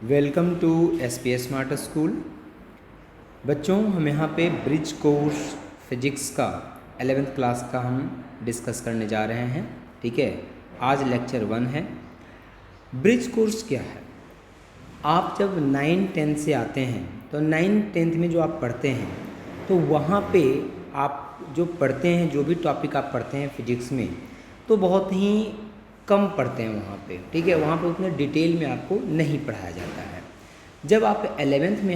Welcome to SPS smart school. बच्चों, हम यहाँ पे ब्रिज कोर्स फिजिक्स का 11th क्लास का हम डिस्कस करने जा रहे हैं। ठीक है, आज लेक्चर 1 है। ब्रिज कोर्स क्या है? आप जब 9th-10th से आते हैं तो 9th-10th में जो आप पढ़ते हैं तो वहाँ पे आप जो पढ़ते हैं, जो भी टॉपिक आप पढ़ते हैं फिजिक्स में, तो बहुत ही कम पढ़ते हैं वहाँ पे। ठीक है, वहाँ पे उतने डिटेल में आपको नहीं पढ़ाया जाता है। जब आप 11th में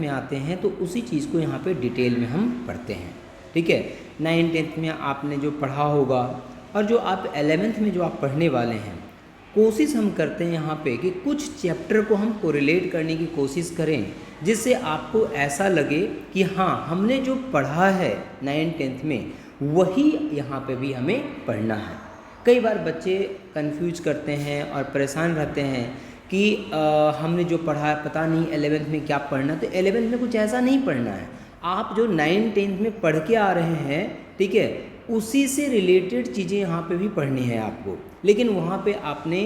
आते हैं तो उसी चीज़ को यहाँ पे डिटेल में हम पढ़ते हैं। ठीक है, 9th-10th में आपने जो पढ़ा होगा और जो आप 11th में जो आप पढ़ने वाले हैं, कोशिश हम करते हैं यहाँ पे कि कुछ चैप्टर को हम कोरिलेट करने की कोशिश करें, जिससे आपको ऐसा लगे कि हाँ, हमने जो पढ़ा है 9th-10th में वही यहाँ पे भी हमें पढ़ना है। कई बार बच्चे कंफ्यूज करते हैं और परेशान रहते हैं कि हमने जो पढ़ा है पता नहीं 11th में क्या पढ़ना। तो 11th में कुछ ऐसा नहीं पढ़ना है। आप जो 9th-10th में पढ़ के आ रहे हैं, ठीक है, उसी से रिलेटेड चीज़ें यहाँ पे भी पढ़नी है आपको। लेकिन वहाँ पे आपने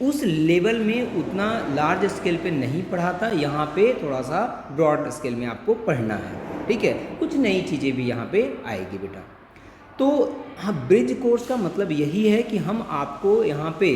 उस लेवल में उतना लार्ज स्केल पे नहीं पढ़ा था, यहाँ पे थोड़ा सा ब्रॉड स्केल में आपको पढ़ना है। ठीक है, कुछ नई चीज़ें भी यहाँ पे आएगी बेटा। तो हाँ, ब्रिज कोर्स का मतलब यही है कि हम आपको यहाँ पे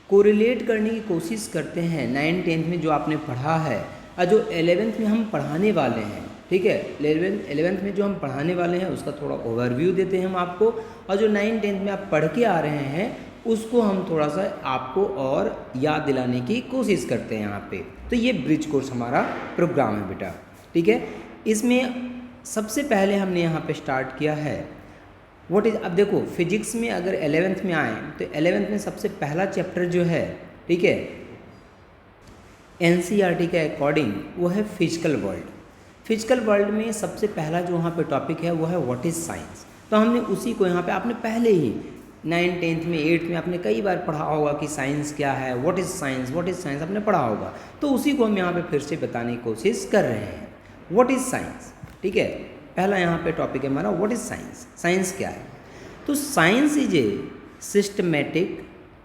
कोरिलेट करने की कोशिश करते हैं 9th-10th में जो आपने पढ़ा है और जो 11th में हम पढ़ाने वाले हैं। ठीक है, 11th में जो हम पढ़ाने वाले हैं उसका थोड़ा ओवरव्यू देते हैं हम आपको, और जो 9th-10th में आप पढ़ के आ रहे हैं उसको हम थोड़ा सा आपको और याद दिलाने की कोशिश करते हैं यहाँ पे। तो ये ब्रिज कोर्स हमारा प्रोग्राम है बेटा। ठीक है, इसमें सबसे पहले हमने यहाँ पे स्टार्ट किया है व्हाट इज। अब देखो, फिजिक्स में अगर 11th में आए तो 11th में सबसे पहला चैप्टर जो है, ठीक है, NCERT के अकॉर्डिंग वो है फिजिकल वर्ल्ड। फिजिकल वर्ल्ड में सबसे पहला जो वहाँ पे टॉपिक है वो है व्हाट इज़ साइंस। तो हमने उसी को यहाँ पे, आपने पहले ही 9th-10th में 8th में आपने कई बार पढ़ा होगा कि साइंस क्या है, व्हाट इज़ साइंस आपने पढ़ा होगा। तो उसी को हम यहाँ पे फिर से बताने की कोशिश कर रहे हैं। व्हाट इज़ साइंस, ठीक है, पहला यहाँ पे टॉपिक है हमारा व्हाट इज़ साइंस। साइंस क्या है? तो science is a systematic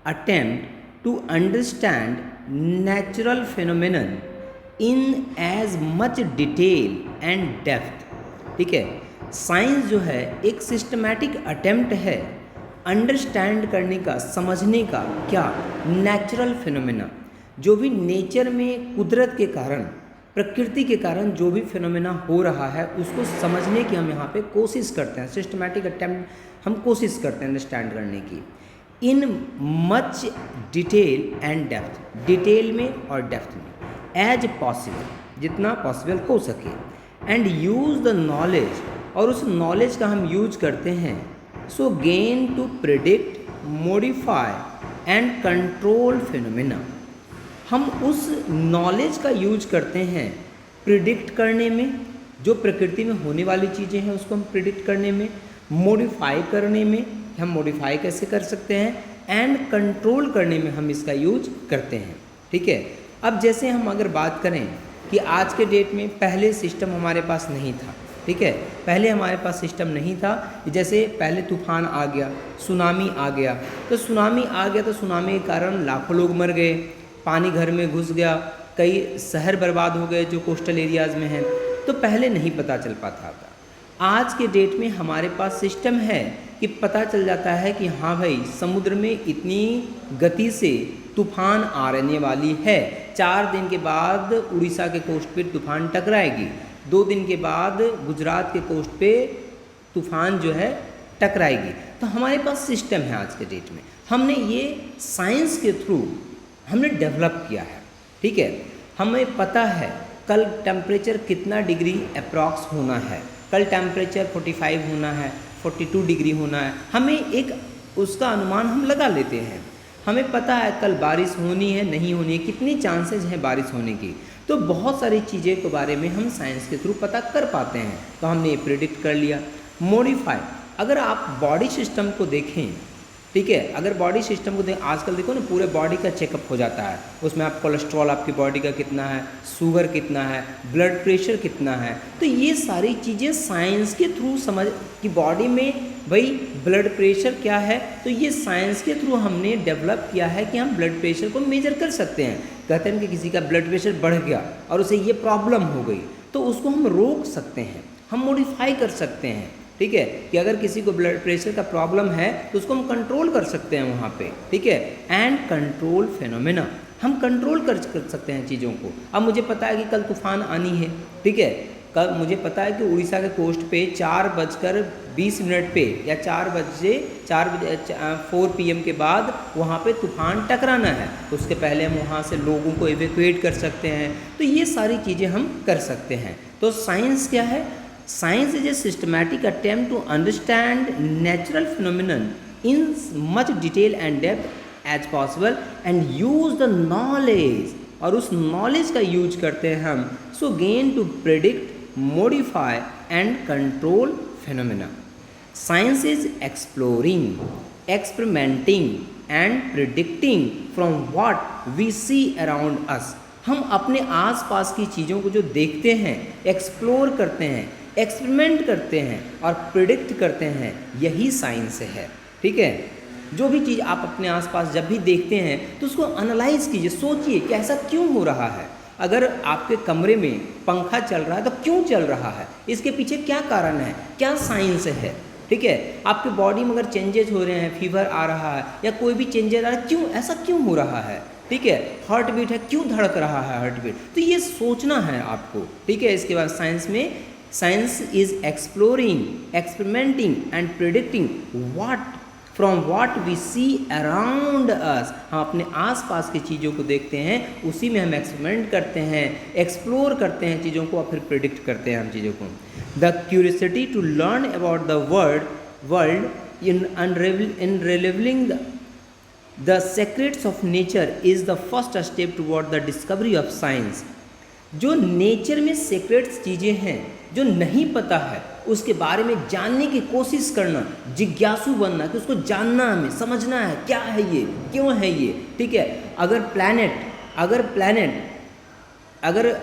attempt to understand natural phenomenon in as much detail and depth. ठीक है, साइंस जो है एक सिस्टमैटिक अटेम्प्ट है अंडरस्टैंड करने का, समझने का, क्या, नेचुरल फिनोमेना, जो भी नेचर में कुदरत के कारण, प्रकृति के कारण जो भी फिनोमेना हो रहा है उसको समझने की हम यहाँ पे कोशिश करते हैं। सिस्टमैटिक अटेम्प्ट हम कोशिश करते हैं अंडरस्टैंड करने की in much detail and depth, detail में और डेप्थ में, एज पॉसिबल, जितना पॉसिबल हो सके, एंड यूज़ द नॉलेज, और उस नॉलेज का हम यूज करते हैं, so gain to predict, modify and control phenomena. हम उस नॉलेज का यूज करते हैं प्रिडिक्ट करने में, जो प्रकृति में होने वाली चीज़ें हैं उसको हम प्रिडिक्ट करने में, मॉडिफाई करने में, हम मॉडिफाई कैसे कर सकते हैं, एंड कंट्रोल करने में हम इसका यूज करते हैं। ठीक है, अब जैसे हम अगर बात करें कि आज के डेट में पहले सिस्टम हमारे पास नहीं था। ठीक है, पहले हमारे पास सिस्टम नहीं था। जैसे पहले तूफान आ गया, सुनामी आ गया, तो सुनामी के कारण लाखों लोग मर गए, पानी घर में घुस गया, कई शहर बर्बाद हो गए जो कोस्टल एरियाज़ में हैं। तो पहले नहीं पता चल पाता था। आज के डेट में हमारे पास सिस्टम है कि पता चल जाता है कि हाँ भाई, समुद्र में इतनी गति से तूफान आने वाली है, 4 दिन के बाद उड़ीसा के कोस्ट पे तूफान टकराएगी, 2 दिन के बाद गुजरात के कोस्ट पे तूफान जो है टकराएगी। तो हमारे पास सिस्टम है आज के डेट में। हमने ये साइंस के थ्रू हमने डेवलप किया है। ठीक है, हमें पता है कल टेम्परेचर कितना डिग्री अप्रॉक्स होना है, कल टेम्परेचर 45 होना है, 42 डिग्री होना है, हमें एक उसका अनुमान हम लगा लेते हैं। हमें पता है कल बारिश होनी है, नहीं होनी है, कितनी चांसेस हैं बारिश होने की। तो बहुत सारी चीज़ें के बारे में हम साइंस के थ्रू पता कर पाते हैं। तो हमने ये प्रिडिक्ट कर लिया। मॉडिफाई, अगर आप बॉडी सिस्टम को देखें, ठीक है। अगर बॉडी सिस्टम को आजकल देखो ना, पूरे बॉडी का चेकअप हो जाता है, उसमें आप कोलेस्ट्रॉल आपकी बॉडी का कितना है, शुगर कितना है, ब्लड प्रेशर कितना है, तो ये सारी चीज़ें साइंस के थ्रू समझ कि बॉडी में भाई ब्लड प्रेशर क्या है, तो ये साइंस के थ्रू हमने डेवलप किया है कि हम ब्लड प्रेशर को मेजर कर सकते हैं। कहते हैं कि किसी का ब्लड प्रेशर बढ़ गया और उसे ये प्रॉब्लम हो गई, तो उसको हम रोक सकते हैं, हम मॉडिफाई कर सकते हैं, ठीक है, कि अगर किसी को ब्लड प्रेशर का प्रॉब्लम है तो उसको हम कंट्रोल कर सकते हैं वहाँ पे, ठीक है। एंड कंट्रोल फेनोमेना, हम कंट्रोल कर सकते हैं चीज़ों को। अब मुझे पता है कि कल तूफान आनी है, ठीक है, कल मुझे पता है कि उड़ीसा के कोस्ट पे 4:20 पे या 4 PM के बाद वहाँ पे तूफान टकराना है, तो उसके पहले हम वहाँ से लोगों को इवैक्यूएट कर सकते हैं। तो ये सारी चीज़ें हम कर सकते हैं। तो साइंस क्या है? Science is a systematic attempt to understand natural phenomenon in much detail and depth as possible and use the knowledge, और उस knowledge का use करते हैं हम so gain to predict, modify and control phenomena. Science is exploring, experimenting and predicting from what we see around us. हम अपने आसपास की चीज़ों को जो देखते हैं, एक्सप्लोर करते हैं, एक्सपेरिमेंट करते हैं और प्रिडिक्ट करते हैं, यही साइंस है, ठीक है। जो भी चीज़ आप अपने आसपास जब भी देखते हैं तो उसको एनालाइज कीजिए, सोचिए कि ऐसा क्यों हो रहा है। अगर आपके कमरे में पंखा चल रहा है तो क्यों चल रहा है, इसके पीछे क्या कारण है, क्या साइंस है, ठीक है। आपके बॉडी में अगर चेंजेस हो रहे हैं, फीवर आ रहा है या कोई भी चेंजेस आ रहा है, क्यों, ऐसा क्यों हो रहा है, ठीक है। हार्ट बीट है, क्यों धड़क रहा है हार्ट बीट, तो ये सोचना है आपको, ठीक है। इसके बाद साइंस में, science is exploring, experimenting and predicting from what we see around us. हम अपने आसपास की चीज़ों को देखते हैं, उसी में हम एक्सपेरिमेंट करते हैं, एक्सप्लोर करते हैं चीज़ों को और फिर प्रिडिक्ट करते हैं हम चीज़ों को। The curiosity to learn about the world in unrevealing the secrets of nature is the first step toward the discovery of science. जो नेचर में सीक्रेट्स चीज़ें हैं, जो नहीं पता है, उसके बारे में जानने की कोशिश करना, जिज्ञासु बनना, कि उसको जानना, हमें समझना है क्या है ये, क्यों है ये, ठीक है। अगर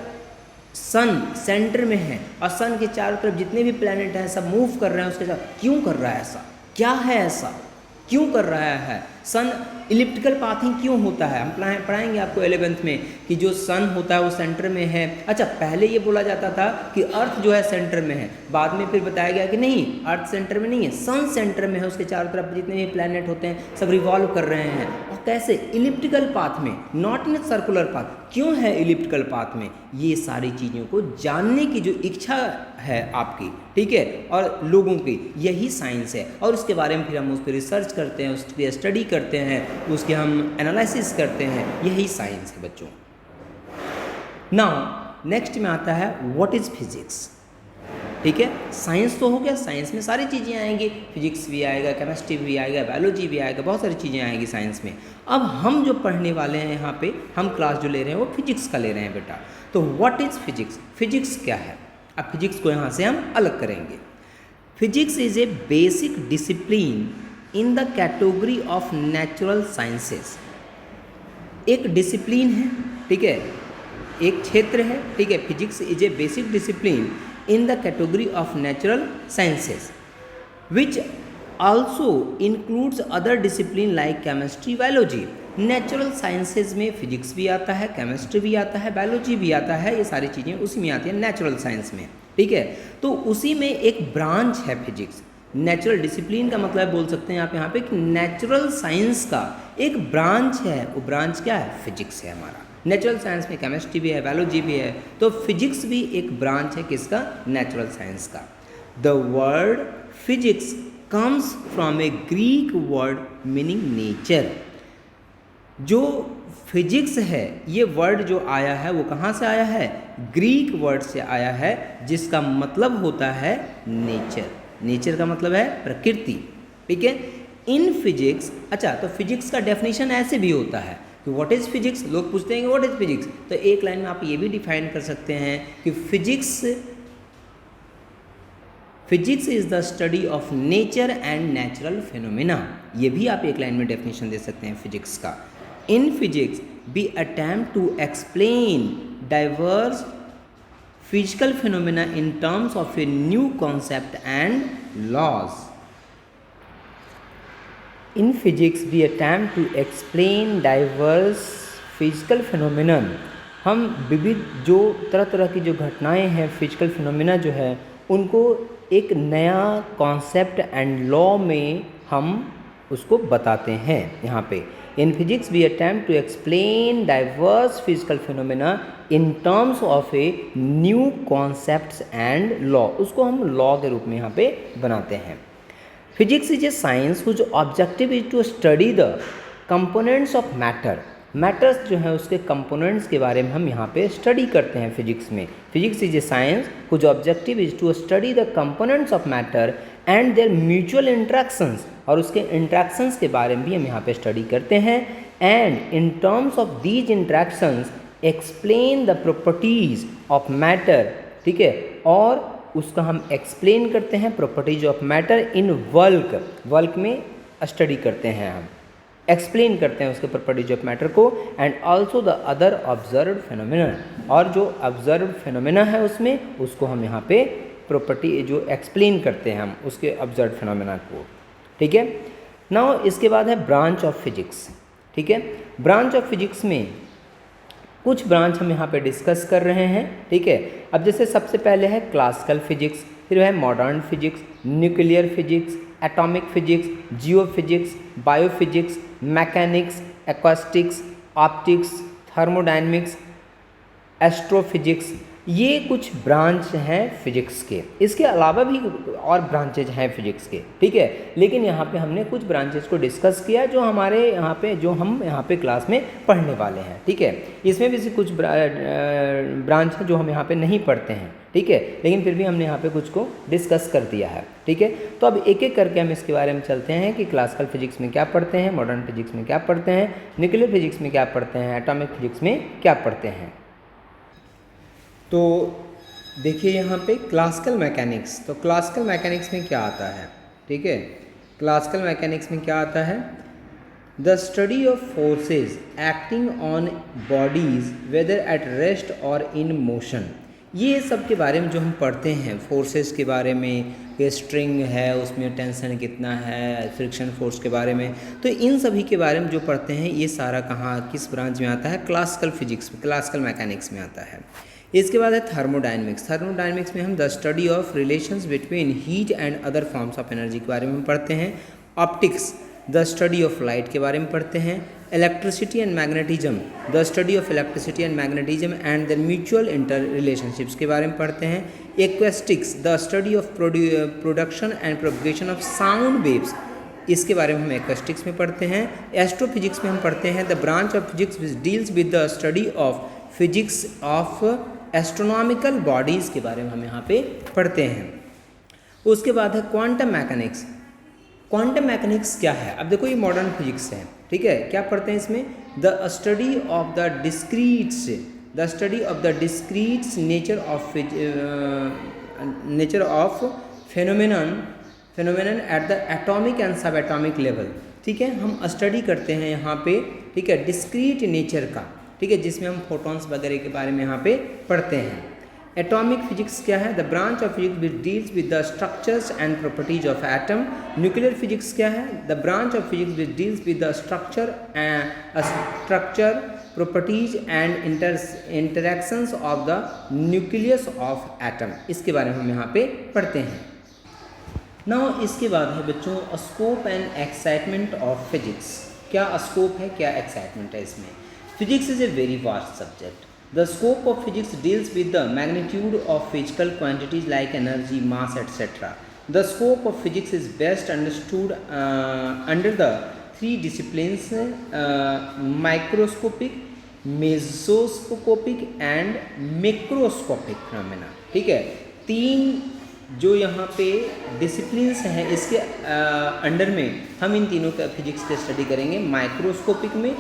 सन सेंटर में है और सन के चारों तरफ जितने भी प्लैनेट हैं सब मूव कर रहे हैं उसके साथ, क्यों कर रहा है ऐसा, क्या है ऐसा, क्यों कर रहा है। सन इलिप्टिकल पाथिंग क्यों होता है, हम पढ़ाएंगे आपको 11th में कि जो सन होता है वो सेंटर में है। अच्छा, पहले ये बोला जाता था कि अर्थ जो है सेंटर में है, बाद में फिर बताया गया कि नहीं, अर्थ सेंटर में नहीं है, सन सेंटर में है, उसके चारों तरफ जितने भी प्लैनेट होते हैं सब रिवॉल्व कर रहे हैं। और कैसे, इलिप्टिकल पाथ में, नॉट इन सर्कुलर पाथ। क्यों है इलिप्टिकल पाथ में, ये सारी चीज़ों को जानने की जो इच्छा है आपकी, ठीक है, और लोगों की, यही साइंस है। और उसके बारे में फिर हम उस पर रिसर्च करते हैं, उसकी स्टडी करते हैं, उसके हम एनालिसिस करते हैं, यही साइंस है बच्चों। नाउ नेक्स्ट में आता है व्हाट इज़ फिजिक्स, ठीक है। साइंस तो हो गया, साइंस में सारी चीज़ें आएंगी, फिजिक्स भी आएगा, केमिस्ट्री भी आएगा, बायोलॉजी भी आएगा, बहुत सारी चीज़ें आएंगी साइंस में। अब हम जो पढ़ने वाले हैं यहाँ पे, हम क्लास जो ले रहे हैं वो फिजिक्स का ले रहे हैं बेटा। तो व्हाट इज़ फिजिक्स, फिजिक्स क्या है। अब फिजिक्स को यहाँ से हम अलग करेंगे। Physics is A basic discipline in the category of natural sciences. एक डिसिप्लिन है, ठीक है, एक क्षेत्र है, ठीक है। Physics is A basic discipline in the category of natural sciences which also includes other discipline like chemistry, biology. Natural sciences में फिजिक्स भी आता है, केमिस्ट्री भी आता है, बायोलॉजी भी आता है, ये सारी चीज़ें उसी में आती हैं नेचुरल साइंस में, ठीक है। तो उसी में एक ब्रांच है फिजिक्स। नेचुरल डिसिप्लिन का मतलब बोल सकते हैं आप यहाँ पे कि नेचुरल साइंस का एक ब्रांच है, वो ब्रांच क्या है, फिजिक्स है हमारा। नेचुरल साइंस में केमिस्ट्री भी है, बायोलॉजी भी है, तो फिजिक्स भी एक ब्रांच है किसका, नेचुरल साइंस का। The word physics comes from A Greek word meaning nature. जो फिजिक्स है, ये वर्ड जो आया है वो कहाँ से आया है, ग्रीक वर्ड से आया है, जिसका मतलब होता है नेचर। नेचर का मतलब है प्रकृति, ठीक है। इन फिजिक्स, अच्छा, तो फिजिक्स का डेफिनेशन ऐसे भी होता है कि व्हाट इज़ फिजिक्स। लोग पूछते हैं कि व्हाट इज़ फिजिक्स, तो एक लाइन में आप ये भी डिफाइन कर सकते हैं कि physics is the study of nature and natural phenomena. ये भी आप एक लाइन में डेफिनेशन दे सकते हैं फिजिक्स का। In physics we attempt to explain diverse physical phenomena in terms of a new concept and laws. In physics we attempt to explain diverse physical phenomena। हम विविध जो तरह तरह की जो घटनाएं हैं फिजिकल फिनोमेना जो है उनको एक नया कॉन्सेप्ट एंड लॉ में हम उसको बताते हैं यहाँ पे। In physics we attempt to explain diverse physical phenomena in terms of a new concepts and law, उसको हम लॉ के रूप में यहाँ पे बनाते हैं। Physics is a science whose objective is to study the components of matter. Matters जो है उसके कंपोनेंट्स के बारे में हम यहाँ पे स्टडी करते हैं फिजिक्स में। Physics is a science whose objective is to study the components of matter and their mutual interactions, और उसके इंट्रैक्शंस के बारे में भी हम यहाँ पे स्टडी करते हैं। And in terms of these interactions explain the properties of matter, ठीक है, और उसका हम एक्सप्लेन करते हैं properties of matter in work में स्टडी करते हैं, हम एक्सप्लेन करते हैं उसके प्रॉपर्टीज ऑफ मैटर को। And also the other observed phenomena, और जो ऑब्जर्व्ड फिनोमिना है उसमें उसको हम यहाँ पे प्रॉपर्टी जो एक्सप्लेन करते हैं हम उसके ऑब्जर्व्ड फिनोमिना को, ठीक है। नाउ इसके बाद है ब्रांच ऑफ फिजिक्स, ठीक है। ब्रांच ऑफ फिजिक्स में कुछ ब्रांच हम यहाँ पे डिस्कस कर रहे हैं, ठीक है। अब जैसे सबसे पहले है क्लासिकल फिजिक्स, फिर है modern physics, nuclear physics, atomic physics, geo physics, biophysics, mechanics, acoustics, optics, thermodynamics, astrophysics. ये कुछ ब्रांच हैं फिजिक्स के। इसके अलावा भी और ब्रांचेज हैं फिजिक्स के, ठीक है, लेकिन यहाँ पे हमने कुछ ब्रांचेज को डिस्कस किया जो हमारे यहाँ पे जो हम यहाँ पे क्लास में पढ़ने वाले हैं, ठीक है। इसमें भी से कुछ ब्रांच हैं जो हम यहाँ पे नहीं पढ़ते हैं, ठीक है, लेकिन फिर भी हमने यहाँ पे कुछ को डिस्कस कर दिया है, ठीक है। तो अब एक एक करके हम इसके बारे में चलते हैं कि क्लासिकल फिजिक्स में क्या पढ़ते हैं, मॉडर्न फिजिक्स में क्या पढ़ते हैं, न्यूक्लियर फिजिक्स में क्या पढ़ते हैं, एटॉमिक फिजिक्स में क्या पढ़ते हैं। तो देखिए यहाँ पे क्लासिकल मैकेनिक्स, तो क्लासिकल मैकेनिक्स में क्या आता है, ठीक है। क्लासिकल मैकेनिक्स में क्या आता है, the study of forces acting on bodies whether at rest और इन मोशन। ये सब के बारे में जो हम पढ़ते हैं, फोर्सेस के बारे में, ये स्ट्रिंग है उसमें टेंशन कितना है, फ्रिक्शन फोर्स के बारे में, तो इन सभी के बारे में जो पढ़ते हैं ये सारा कहाँ किस ब्रांच में आता है, क्लासिकल फिजिक्स में, क्लासिकल मैकेनिक्स में आता है। इसके बाद है थर्मोडायनेमिक्स। थर्मोडायनेमिक्स में हम the study of relations between heat and other forms of energy के बारे में पढ़ते हैं। Optics the study of light के बारे में पढ़ते हैं। Electricity and magnetism the study of electricity and magnetism and the mutual inter relationships के बारे में पढ़ते हैं। Acoustics the study of production and propagation of sound waves, इसके बारे में हम एक्वेस्टिक्स में पढ़ते हैं। एस्ट्रोफिजिक्स में हम पढ़ते हैं the branch of physics which deals with the study of physics of astronomical bodies के बारे में हम यहाँ पे पढ़ते हैं। उसके बाद है क्वांटम मैकेनिक्स। क्वांटम मैकेनिक्स क्या है, अब देखो ये मॉडर्न फिजिक्स है, ठीक है। क्या पढ़ते हैं इसमें, the study of the discretes, the study of the discretes nature of phenomenon at the atomic and sub atomic level, ठीक है। हम स्टडी करते हैं यहाँ पे, ठीक है, डिस्क्रीट नेचर का, ठीक है, जिसमें हम फोटॉन्स वगैरह के बारे में यहाँ पे पढ़ते हैं। एटॉमिक फिजिक्स क्या है, the branch of physics which deals with the structures and properties of atom. Nuclear physics क्या है, the branch of physics which deals with the structure properties and interactions of the nucleus of atom, इसके बारे में हम यहाँ पे पढ़ते हैं। नाउ इसके बाद है बच्चों scope and excitement of physics. क्या स्कोप है, क्या एक्साइटमेंट है इसमें। Physics is a very vast subject. The scope of physics deals with the magnitude of physical quantities like energy, mass, etc. The scope of physics is best understood under the three disciplines: microscopic, mesoscopic and macroscopic phenomena. ठीक है, तीन जो यहाँ पे disciplines हैं इसके under में हम इन तीनों का फिजिक्स के स्टडी करेंगे, माइक्रोस्कोपिक में,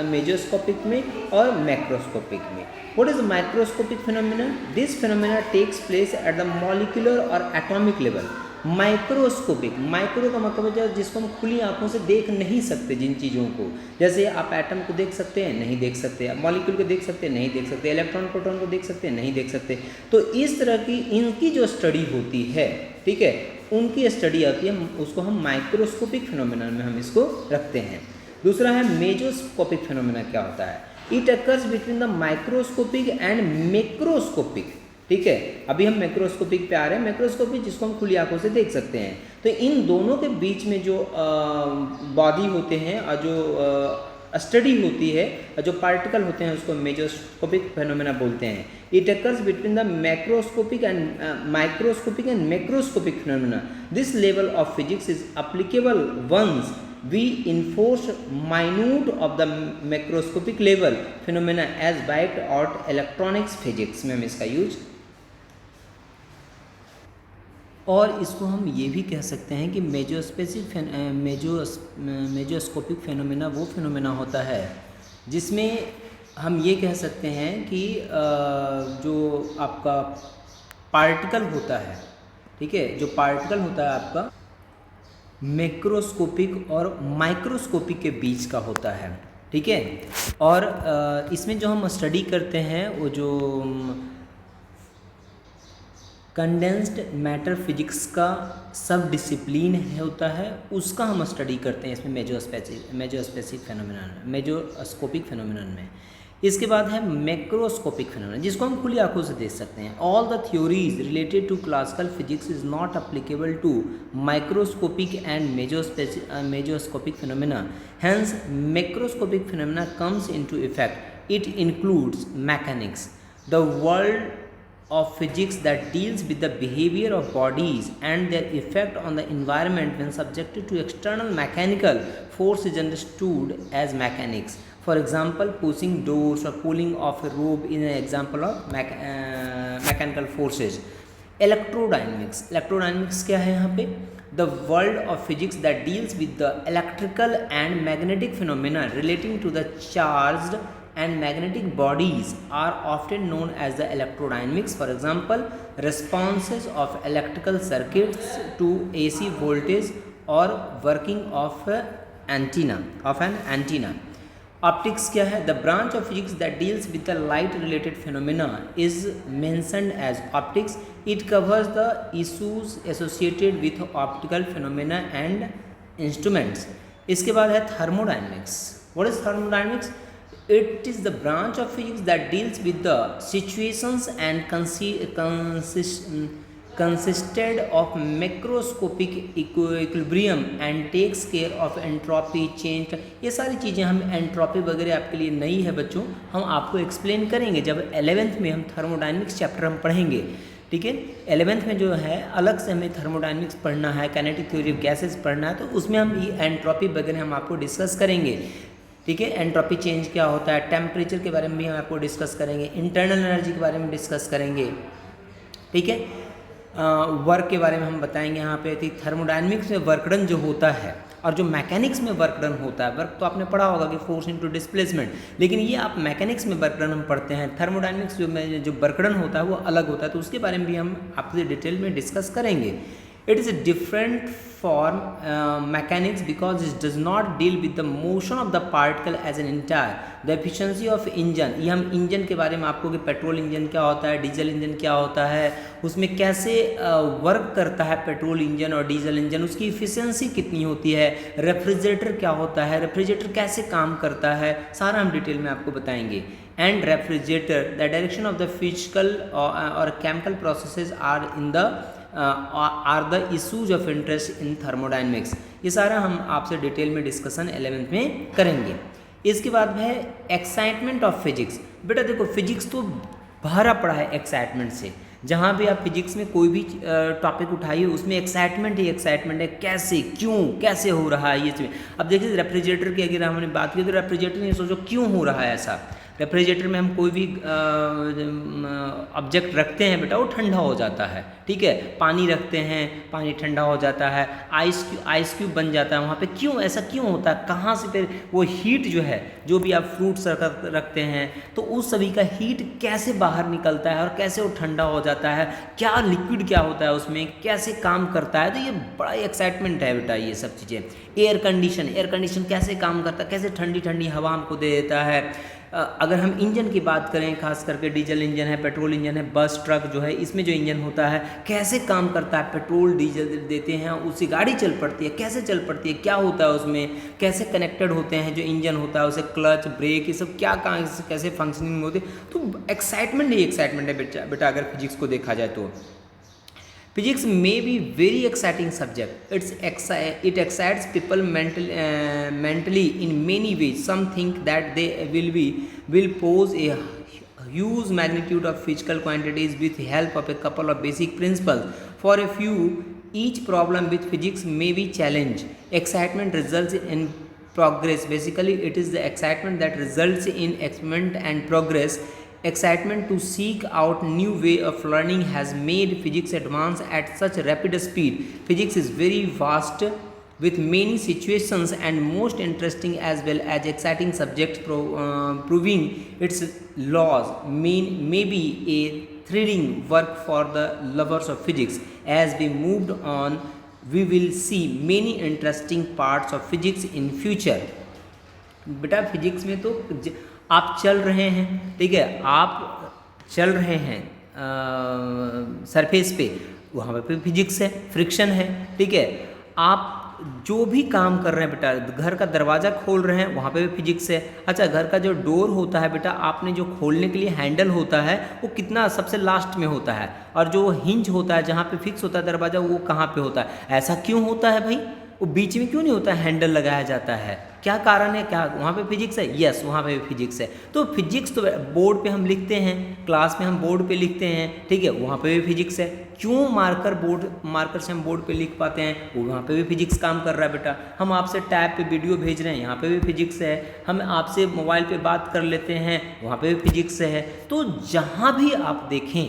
मेजोस्कोपिक में और मैक्रोस्कोपिक में। What is microscopic phenomena? This phenomena takes place at the molecular और एटॉमिक लेवल। माइक्रोस्कोपिक, माइक्रो का मतलब है जिसको हम खुली आंखों से देख नहीं सकते, जिन चीज़ों को, जैसे आप एटम को देख सकते हैं, नहीं देख सकते, आप मॉलिक्यूल को देख सकते हैं, नहीं देख सकते, इलेक्ट्रॉन प्रोटॉन को देख सकते हैं, नहीं देख सकते। तो इस तरह की इनकी जो स्टडी होती है, ठीक है, उनकी स्टडी आती है, उसको हम माइक्रोस्कोपिक फिनोमेना में हम इसको रखते हैं। दूसरा है मेजोस्कोपिक फिनोमेना। क्या होता है? It occurs between the microscopic and macroscopic. ठीक है, अभी हम मैक्रोस्कोपिक पे आ रहे हैं। मैक्रोस्कोपिक जिसको हम खुली आंखों से देख सकते हैं, तो इन दोनों के बीच में जो बॉडी होते हैं और जो स्टडी होती है, जो पार्टिकल होते हैं, उसको मेजोस्कोपिक फिनोमेना बोलते हैं। It occurs between the macroscopic and microscopic and macroscopic phenomena. This level of physics is applicable once we enforce minute of the macroscopic level phenomena as wiped out electronics physics में हम इसका use. और इसको हम ये भी कह सकते हैं कि मेजोस्कोपिक फिनोमेना वो फिनोमेना होता है जिसमें हम ये कह सकते हैं कि जो आपका पार्टिकल होता है, ठीक है, जो पार्टिकल होता है आपका मैक्रोस्कोपिक और माइक्रोस्कोपिक के बीच का होता है, ठीक है। और इसमें जो हम स्टडी करते हैं वो जो कंडेंस्ड मैटर फिजिक्स का सब डिसिप्लिन होता है, उसका हम स्टडी करते हैं इसमें मेजोस्कोपिक फिनोमेनन में। इसके बाद है मैक्रोस्कोपिक फिनोमेना, जिसको हम खुली आंखों से देख सकते हैं। All the theories related to classical physics is not applicable to microscopic and mesoscopic phenomena, hence macroscopic phenomena comes into effect. It includes mechanics, the world of physics that deals with the behavior of bodies and their effect on the environment when subjected to external mechanical force is understood as mechanics. For example, pushing doors or pulling off a rope is an example of mechanical forces. Electrodynamics क्या है यहाँ पे? The world of physics that deals with the electrical and magnetic phenomena relating to the charged and magnetic bodies are often known as the electrodynamics. For example, responses of electrical circuits to AC voltage or working of an antenna. Optics क्या है? The branch of physics that deals with the light related phenomena is mentioned as optics. It covers the issues associated with optical phenomena and instruments. इसके बाद है thermodynamics. What is thermodynamics? It is the branch of physics that deals with the situations and consisted of macroscopic equilibrium and takes care of entropy change. ये सारी चीज़ें हम entropy वगैरह आपके लिए नई है बच्चों, हम आपको एक्सप्लेन करेंगे जब 11th में हम थर्मोडायनेमिक्स चैप्टर हम पढ़ेंगे, ठीक है। 11th में जो है अलग से हमें थर्मोडायनेमिक्स पढ़ना है, काइनेटिक थ्योरी ऑफ गैसेस पढ़ना है, तो उसमें हम ये एंट्रोपी वगैरह हम आपको डिस्कस करेंगे, ठीक है। एंट्रोपी चेंज क्या होता है, टेम्परेचर के बारे में भी हम आपको डिस्कस करेंगे, इंटरनल एनर्जी के बारे में डिस्कस करेंगे, ठीक है। वर्क के बारे में हम बताएंगे यहाँ पे। थर्मोडायनेमिक्स में वर्क डन जो होता है और जो मैकेनिक्स में वर्क डन होता है, वर्क तो आपने पढ़ा होगा कि फोर्स इनटू डिस्प्लेसमेंट, लेकिन ये आप मैकेनिक्स में वर्क डन हम पढ़ते हैं। थर्मोडायनेमिक्स जो वर्क डन होता है वो अलग होता है, तो उसके बारे में भी हम आपसे डिटेल में डिस्कस करेंगे। It is a different from mechanics because it does not deal with the motion of the particle as an entire. The efficiency of engine, ये हम इंजन के बारे में आपको कि पेट्रोल इंजन क्या होता है, डीजल इंजन क्या होता है, उसमें कैसे वर्क करता है पेट्रोल इंजन और डीजल इंजन, उसकी इफिशियंसी कितनी होती है, रेफ्रिजरेटर क्या होता है, रेफ्रिजरेटर कैसे काम करता है, सारा हम डिटेल में आपको बताएंगे। And refrigerator, the direction of the physical और chemical processes are in the the issues of interest in thermodynamics. ये सारा हम आपसे डिटेल में डिस्कशन 11th में करेंगे। इसके बाद है एक्साइटमेंट ऑफ फिजिक्स। बेटा देखो, फिजिक्स तो भरा पड़ा है एक्साइटमेंट से, जहाँ भी आप फिजिक्स में कोई भी टॉपिक उठाइए उसमें एक्साइटमेंट ही एक्साइटमेंट है, कैसे, क्यों, कैसे हो रहा है ये चीज़। अब देखिए रेफ्रिजरेटर की अगर हमने बात की तो रेफ्रिजरेटर नहीं, सोचो क्यों हो रहा है ऐसा, रेफ्रिजरेटर में हम कोई भी ऑब्जेक्ट रखते हैं बेटा वो ठंडा हो जाता है, ठीक है। पानी रखते हैं, पानी ठंडा हो जाता है। आइस क्यूब बन जाता है वहाँ पे, क्यों ऐसा क्यों होता है? कहाँ से फिर वो हीट जो है, जो भी आप फ्रूट्स रखते हैं तो उस सभी का हीट कैसे बाहर निकलता है और कैसे वो ठंडा हो जाता है, क्या लिक्विड क्या होता है उसमें, कैसे काम करता है, तो ये बड़ा एक्साइटमेंट है बेटा ये सब चीज़ें। एयर कंडीशन कैसे काम करता है, कैसे ठंडी ठंडी हवा हमको दे देता है। अगर हम इंजन की बात करें, खास करके डीजल इंजन है, पेट्रोल इंजन है, बस ट्रक जो है, इसमें जो इंजन होता है कैसे काम करता है, पेट्रोल डीजल देते हैं उससे गाड़ी चल पड़ती है, कैसे चल पड़ती है, क्या होता है उसमें, कैसे कनेक्टेड होते हैं जो इंजन होता है उसे, क्लच ब्रेक, ये सब क्या कैसे फंक्शनिंग होती है। तो एक्साइटमेंट ही एक्साइटमेंट है बेटा अगर फिजिक्स को देखा जाए तो। Physics may be very exciting subject. It excites people mentally in many ways. Some think that they will pose a huge magnitude of physical quantities with help of a couple of basic principles. For a few, each problem with physics may be challenge. Excitement results in progress. Basically, it is the excitement that results in experiment and progress. Excitement to seek out new way of learning has made physics advance at such rapid speed. Physics is very vast with many situations and most interesting as well as exciting subjects proving its laws may be a thrilling work for the lovers of physics. As we moved on, we will see many interesting parts of physics in future. बेटा physics में तो आप चल रहे हैं, ठीक है, आप चल रहे हैं सरफेस पे, वहाँ पे फिजिक्स है, फ्रिक्शन है, ठीक है। आप जो भी काम कर रहे हैं बेटा, घर का दरवाज़ा खोल रहे हैं, वहाँ पे भी फिजिक्स है। अच्छा, घर का जो डोर होता है बेटा, आपने जो खोलने के लिए हैंडल होता है वो कितना सबसे लास्ट में होता है, और जो हिंज होता है जहाँ पे फिक्स होता है दरवाज़ा वो कहाँ पे होता है? ऐसा क्यों होता है भाई? वो बीच में क्यों नहीं होता है, हैंडल लगाया जाता है? क्या कारण है? क्या वहाँ पे फिजिक्स है? यस, वहाँ पे भी फिजिक्स है। तो फिजिक्स तो बोर्ड पे हम लिखते हैं, क्लास में हम बोर्ड पे लिखते हैं, ठीक है, वहाँ पे भी फिजिक्स है। क्यों मार्कर से हम बोर्ड पे लिख पाते हैं? वो वहाँ पे भी फिजिक्स काम कर रहा है बेटा। हम आपसे टैब पे वीडियो भेज रहे हैं, यहाँ पे भी फिजिक्स है। हम आपसे मोबाइल पे बात कर लेते हैं, वहाँ पे भी फिजिक्स है। तो जहाँ भी आप देखें,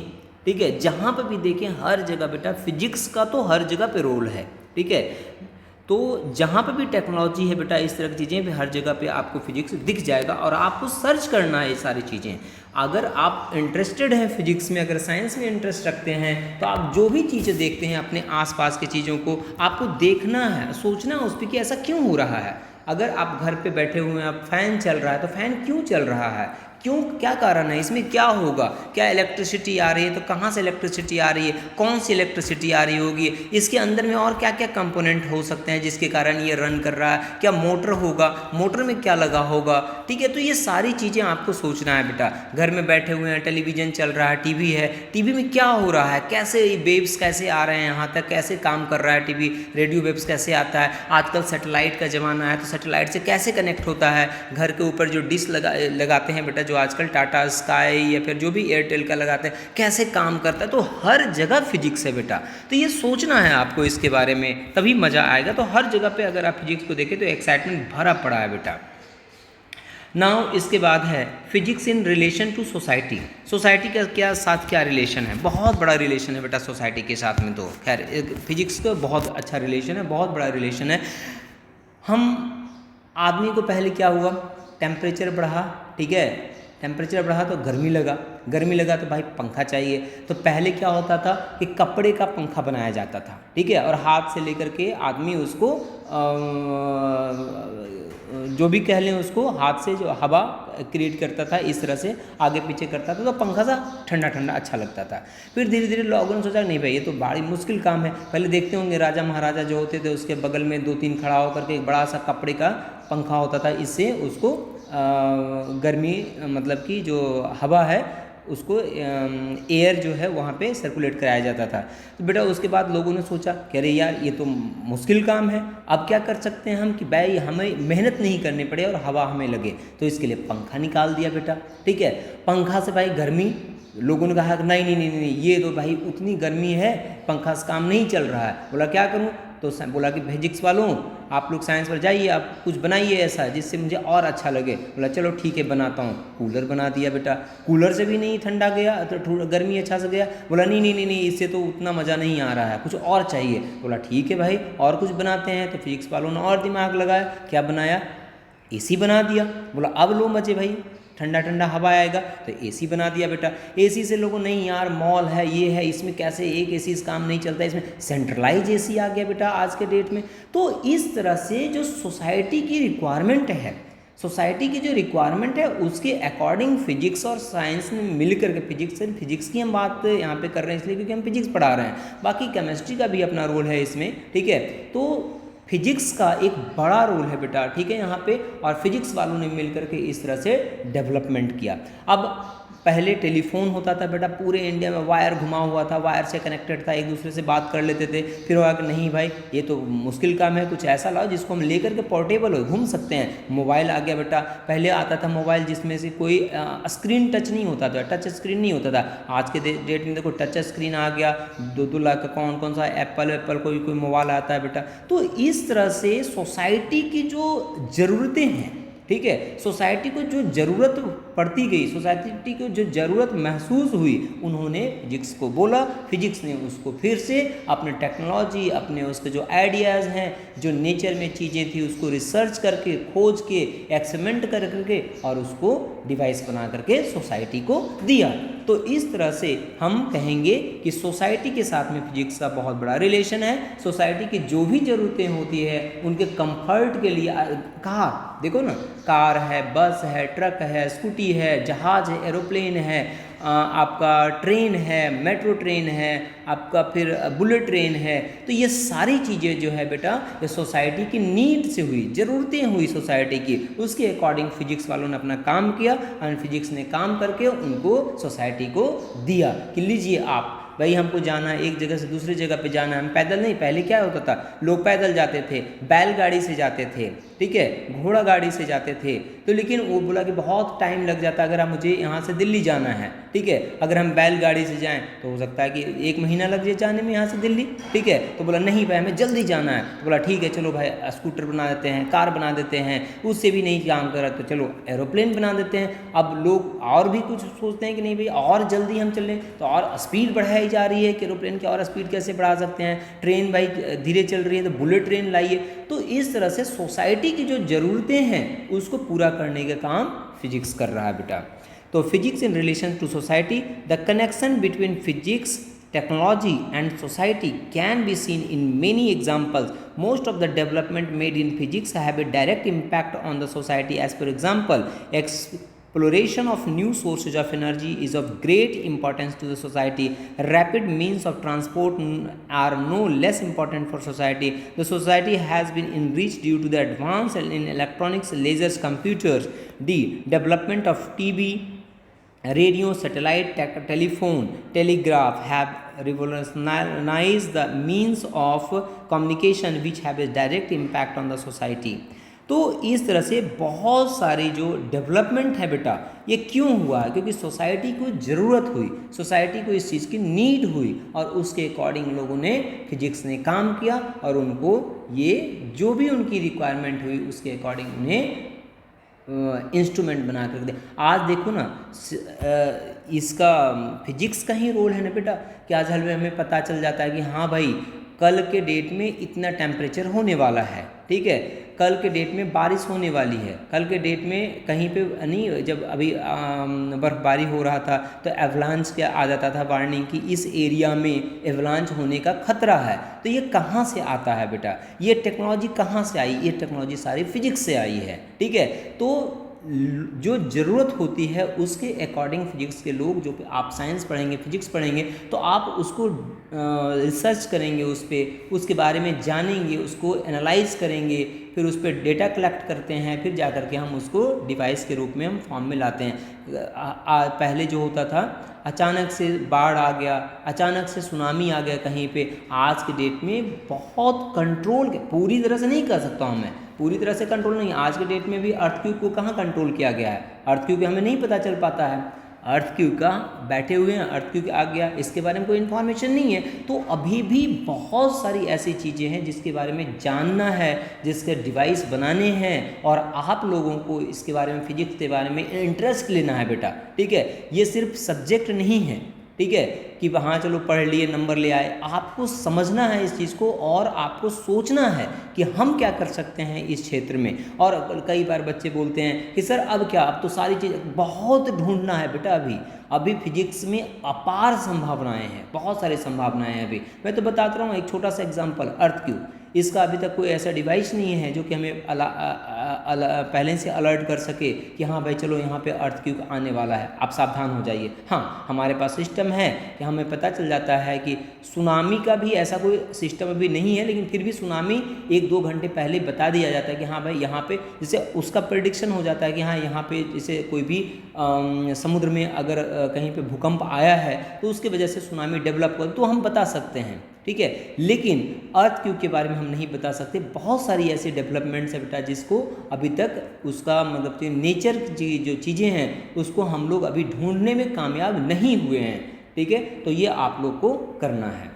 ठीक है, जहाँ पर भी देखें हर जगह बेटा फिजिक्स का तो हर जगह पे रोल है, ठीक है। तो जहाँ पे भी टेक्नोलॉजी है बेटा, इस तरह की चीज़ें भी हर जगह पे आपको फिजिक्स दिख जाएगा, और आपको सर्च करना है ये सारी चीज़ें। अगर आप इंटरेस्टेड हैं फिजिक्स में, अगर साइंस में इंटरेस्ट रखते हैं, तो आप जो भी चीज़ें देखते हैं अपने आसपास की चीज़ों को आपको देखना है, सोचना है उस पर कि ऐसा क्यों हो रहा है। अगर आप घर पे बैठे हुए हैं, आप फैन चल रहा है, तो फैन क्यों चल रहा है, क्यों, क्या कारण है, इसमें क्या होगा, क्या इलेक्ट्रिसिटी आ रही है, तो कहाँ से इलेक्ट्रिसिटी आ रही है, कौन सी इलेक्ट्रिसिटी आ रही होगी, इसके अंदर में और क्या क्या कंपोनेंट हो सकते हैं जिसके कारण ये रन कर रहा है, क्या मोटर होगा, मोटर में क्या लगा होगा, ठीक है। तो ये सारी चीज़ें आपको सोचना है बेटा। घर में बैठे हुए हैं, टेलीविज़न चल रहा है, टीवी है, टीवी में क्या हो रहा है, कैसे वेव्स कैसे आ रहे हैं यहाँ तक, कैसे काम कर रहा है टीवी, रेडियो वेव्स कैसे आता है। आजकल सैटेलाइट का ज़माना है, तो सैटेलाइट से कैसे कनेक्ट होता है। घर के ऊपर जो डिश लगाते हैं बेटा, जो आजकल टाटा स्काई या फिर जो भी एयरटेल का लगाते हैं, कैसे काम करता है। तो हर जगह फिजिक्स है बेटा। तो ये सोचना है आपको इसके बारे में, तभी मज़ा आएगा। तो हर जगह पे अगर आप फिजिक्स को देखें तो एक्साइटमेंट भरा पड़ा है बेटा। नाउ इसके बाद है physics in relation to society. Society का क्या साथ क्या रिलेशन है? बहुत बड़ा रिलेशन है बेटा सोसाइटी के साथ में। तो खैर फिजिक्स का बहुत अच्छा रिलेशन है, बहुत बड़ा रिलेशन है। हम आदमी को पहले क्या हुआ, टेम्परेचर बढ़ा, ठीक है, टेम्परेचर बढ़ा तो गर्मी लगा तो भाई पंखा चाहिए। तो पहले क्या होता था कि कपड़े का पंखा बनाया जाता था, ठीक है, और हाथ से लेकर के आदमी उसको जो भी कह लें उसको हाथ से जो हवा क्रिएट करता था, इस तरह से आगे पीछे करता था, तो पंखा सा ठंडा ठंडा अच्छा लगता था। फिर धीरे धीरे लोगों ने सोचा नहीं भाई ये तो बड़ी मुश्किल काम है। पहले देखते होंगे राजा महाराजा जो होते थे उसके बगल में 2-3 खड़ा होकर के एक बड़ा सा कपड़े का पंखा होता था, इससे उसको गर्मी मतलब कि जो हवा है उसको एयर जो है वहाँ पे सर्कुलेट कराया जाता था। तो बेटा उसके बाद लोगों ने सोचा कि अरे यार ये तो मुश्किल काम है, अब क्या कर सकते हैं हम कि भाई हमें मेहनत नहीं करनी पड़े और हवा हमें लगे। तो इसके लिए पंखा निकाल दिया बेटा, ठीक है। पंखा से भाई गर्मी, लोगों ने कहा कि नहीं, ये तो भाई उतनी गर्मी है, पंखा से काम नहीं चल रहा है। बोला क्या करूँ, तो तो बोला कि फिजिक्स वालों आप लोग साइंस पर जाइए, आप कुछ बनाइए ऐसा जिससे मुझे और अच्छा लगे। बोला चलो ठीक है बनाता हूँ। कूलर बना दिया बेटा, कूलर से भी नहीं ठंडा गया तो गर्मी अच्छा से गया। बोला नहीं नहीं नहीं नहीं, इससे तो उतना मज़ा नहीं आ रहा है, कुछ और चाहिए। बोला ठीक है भाई और कुछ बनाते हैं। तो फिजिक्स वालों ने और दिमाग लगाया, क्या बनाया, एसी बना दिया। बोला अब लो मजे भाई, ठंडा ठंडा हवा आएगा, तो एसी बना दिया बेटा। एसी से लोगों नहीं यार मॉल है ये है, इसमें कैसे एक एसी से काम नहीं चलता, इसमें सेंट्रलाइज एसी आ गया बेटा आज के डेट में। तो इस तरह से जो सोसाइटी की रिक्वायरमेंट है, सोसाइटी की जो रिक्वायरमेंट है उसके अकॉर्डिंग फिजिक्स और साइंस ने मिलकर के, फिजिक्स की हम बात यहाँ पे कर रहे हैं इसलिए क्योंकि हम फिजिक्स पढ़ा रहे हैं, बाकी केमिस्ट्री का भी अपना रोल है इसमें, ठीक है। तो फिजिक्स का एक बड़ा रोल है बेटा, ठीक है यहाँ पे, और फिजिक्स वालों ने मिलकर के इस तरह से डेवलपमेंट किया। अब पहले टेलीफोन होता था बेटा, पूरे इंडिया में वायर घुमा हुआ था, वायर से कनेक्टेड था, एक दूसरे से बात कर लेते थे। फिर हुआ कि नहीं भाई ये तो मुश्किल काम है, कुछ ऐसा लाओ जिसको हम लेकर के पोर्टेबल हो, घूम सकते हैं। मोबाइल आ गया बेटा। पहले आता था मोबाइल जिसमें से कोई स्क्रीन टच नहीं होता था, टच स्क्रीन नहीं होता था। आज के डेट में देखो टच स्क्रीन आ गया, 2-2 लाख का कौन कौन सा एप्पल कोई मोबाइल आता है बेटा। तो इस तरह से सोसाइटी की जो ज़रूरतें हैं, ठीक है, सोसाइटी को जो ज़रूरत पड़ती गई, सोसाइटी को जो ज़रूरत महसूस हुई, उन्होंने फिजिक्स को बोला, फिजिक्स ने उसको फिर से अपने टेक्नोलॉजी, अपने उसके जो आइडियाज़ हैं, जो नेचर में चीज़ें थी उसको रिसर्च करके, खोज के, एक्सपेरिमेंट कर करके और उसको डिवाइस बना करके सोसाइटी को दिया। तो इस तरह से हम कहेंगे कि सोसाइटी के साथ में फिजिक्स का बहुत बड़ा रिलेशन है। सोसाइटी की जो भी ज़रूरतें होती है उनके कंफर्ट के लिए, कार देखो ना, कार है, बस है, ट्रक है, स्कूटी है, जहाज है, एरोप्लेन है, आपका ट्रेन है, मेट्रो ट्रेन है, आपका फिर बुलेट ट्रेन है। तो ये सारी चीज़ें जो है बेटा ये सोसाइटी की नीड से हुई, ज़रूरतें हुई सोसाइटी की, उसके अकॉर्डिंग फिजिक्स वालों ने अपना काम किया और फिजिक्स ने काम करके उनको सोसाइटी को दिया कि लीजिए आप भाई हमको जाना है एक जगह से दूसरी जगह पे जाना है, हम पैदल नहीं, पहले क्या होता था लोग पैदल जाते थे, बैलगाड़ी से जाते थे, ठीक है, घोड़ा गाड़ी से जाते थे। तो लेकिन वो बोला कि बहुत टाइम लग जाता अगर मुझे यहाँ से दिल्ली जाना है, ठीक है, अगर हम बैलगाड़ी से जाएं तो हो सकता है कि 1 महीना लग जाए जाने में यहाँ से दिल्ली, ठीक है। तो बोला नहीं भाई हमें जल्दी जाना है, तो बोला ठीक है चलो भाई स्कूटर बना देते हैं, कार बना देते हैं, उससे भी नहीं काम कर रहा तो चलो एरोप्लेन बना देते हैं। अब लोग और भी कुछ सोचते हैं कि नहीं भाई और जल्दी हम चलें, तो और स्पीड बढ़ाई जा रही है कि एरोप्लेन की और स्पीड कैसे बढ़ा सकते हैं, ट्रेन भाई धीरे चल रही है तो बुलेट ट्रेन लाइए। तो इस तरह से सोसाइटी की जो ज़रूरतें हैं उसको पूरा करने का काम फिजिक्स कर रहा है बेटा। तो physics in relation to society, the connection between physics, technology and society can be seen in many examples. Most of the development made in physics have a direct impact on the society. As for example, exploration of new sources of energy is of great importance to the society. Rapid means of transport are no less important for society. The society has been enriched due to the advance in electronics, lasers, computers. The development of TV, radio, satellite, telephone, telegraph have revolutionized the means of communication which have a direct impact on the society. तो इस तरह से बहुत सारी जो development है बेटा ये क्यों हुआ है, क्योंकि सोसाइटी को ज़रूरत हुई, सोसाइटी को इस चीज़ की नीड हुई और उसके अकॉर्डिंग लोगों ने फिजिक्स ने काम किया और उनको ये जो भी उनकी रिक्वायरमेंट हुई उसके अकॉर्डिंग उन्हें इंस्ट्रूमेंट बना कर दे। आज देखो ना इसका फिजिक्स का ही रोल है ना बेटा कि आज हमें पता चल जाता है कि हाँ भाई कल के डेट में इतना टेम्परेचर होने वाला है, ठीक है, कल के डेट में बारिश होने वाली है, कल के डेट में कहीं पे नहीं, जब अभी बर्फबारी हो रहा था तो एवलांच क्या आ जाता था वार्निंग कि इस एरिया में एवलांच होने का खतरा है। तो ये कहाँ से आता है बेटा, ये टेक्नोलॉजी कहाँ से आई, ये टेक्नोलॉजी सारी फिजिक्स से आई है, ठीक है। तो जो ज़रूरत होती है उसके अकॉर्डिंग फिजिक्स के लोग, जो आप साइंस पढ़ेंगे फिजिक्स पढ़ेंगे तो आप उसको रिसर्च करेंगे, उस पर उसके बारे में जानेंगे, उसको एनालाइज करेंगे, फिर उस पर डेटा कलेक्ट करते हैं, फिर जा कर के हम उसको डिवाइस के रूप में हम फॉर्म में लाते हैं। पहले जो होता था अचानक से बाढ़ आ गया, अचानक से सुनामी आ गया कहीं पे, आज के डेट में बहुत कंट्रोल, पूरी तरह से नहीं कर सकता हूँ मैं, पूरी तरह से कंट्रोल नहीं, आज के डेट में भी अर्थक्वेक को कहाँ कंट्रोल किया गया है, अर्थक्वेक हमें नहीं पता चल पाता है, अर्थक्वेक का बैठे हुए हैं, अर्थक्वेक आ गया, इसके बारे में कोई इन्फॉर्मेशन नहीं है। तो अभी भी बहुत सारी ऐसी चीज़ें हैं जिसके बारे में जानना है, जिसके डिवाइस बनाने हैं, और आप लोगों को इसके बारे में, फिजिक्स के बारे में इंटरेस्ट लेना है बेटा, ठीक है। ये सिर्फ सब्जेक्ट नहीं है, ठीक है, कि हाँ चलो पढ़ लिए नंबर ले आए। आपको समझना है इस चीज़ को, और आपको सोचना है कि हम क्या कर सकते हैं इस क्षेत्र में। और कई बार बच्चे बोलते हैं कि सर अब क्या, अब तो सारी चीज़ बहुत ढूंढना है बेटा। अभी फिजिक्स में अपार संभावनाएं हैं, बहुत सारी संभावनाएं हैं। अभी मैं तो बताता रहा हूँ, एक छोटा सा एग्जाम्पल, अर्थक्वेक, इसका अभी तक कोई ऐसा डिवाइस नहीं है जो कि हमें पहले से अलर्ट कर सके कि हाँ भाई चलो यहाँ पे अर्थक्वेक आने वाला है, आप सावधान हो जाइए। हाँ, हमारे पास सिस्टम है कि हमें पता चल जाता है कि सुनामी का भी ऐसा कोई सिस्टम अभी नहीं है, लेकिन फिर भी सुनामी 1-2 घंटे पहले बता दिया जाता है कि हाँ भाई यहाँ पे, जैसे उसका प्रेडिक्शन हो जाता है कि हाँ यहाँ पे जैसे कोई भी समुद्र में अगर कहीं पे भूकंप आया है तो उसकी वजह से सुनामी डेवलप हो, तो हम बता सकते हैं, ठीक है। लेकिन अर्थक्वेक के बारे में हम नहीं बता सकते। बहुत सारी ऐसी डेवलपमेंट्स है बेटा जिसको अभी तक उसका मतलब नेचर की जो चीज़ें हैं उसको हम लोग अभी ढूंढने में कामयाब नहीं हुए हैं, ठीक है। तो ये आप लोग को करना है।